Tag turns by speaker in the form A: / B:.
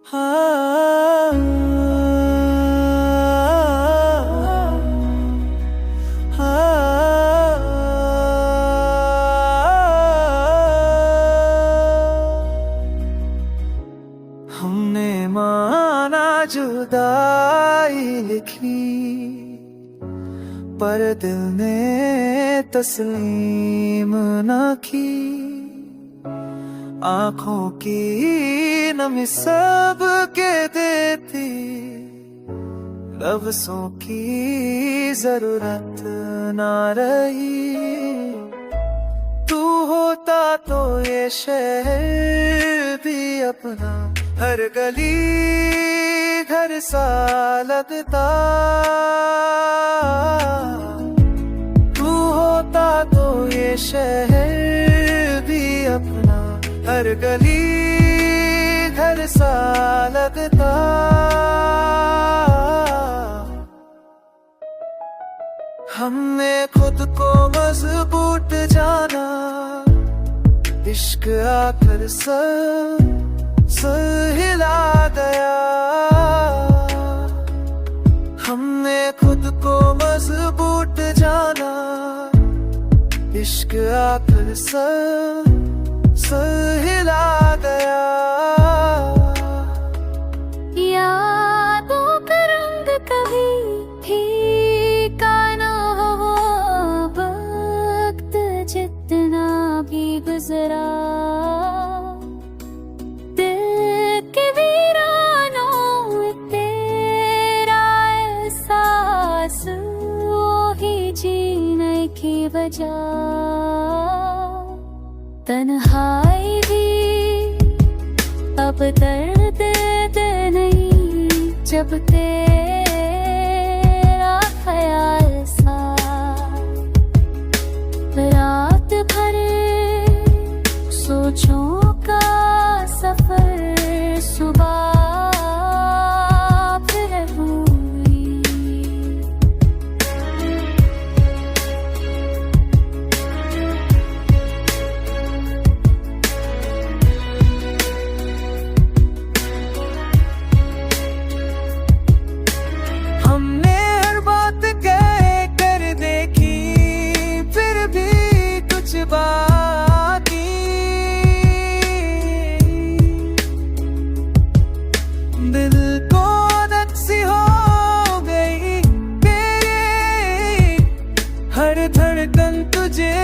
A: हाँ, हमने माना जुदाई लिखी, पर दिल ने तस्लीम न की। आँखों की नमी सब के देती, लफ्ज़ों की जरूरत ना रही। तू होता तो ये शहर भी अपना, हर गली घर सा लगता। तू होता तो ये शहर भी अपना, हर गली घर सा लगता। हमने खुद को मजबूत जाना, इश्क आकर सर हिला गया। हमने खुद को मजबूत जाना, इश्क आकर सर हिला गया।
B: यादों का रंग कभी फीका ना हो, वक्त जितना भी गुजरा। दिल के वीरानों में तेरा एहसास, वही जीने की वजह। तन्हाई भी अब दर्द नहीं, जब तेरा ख्याल सा। रात भर सोचों का सफर, सुबह फिर हुई।
A: हमने हर बात कह कर देखी, फिर भी कुछ बाकी। दिल को आदत सी हो गई तेरे, हर धड़कन तुझे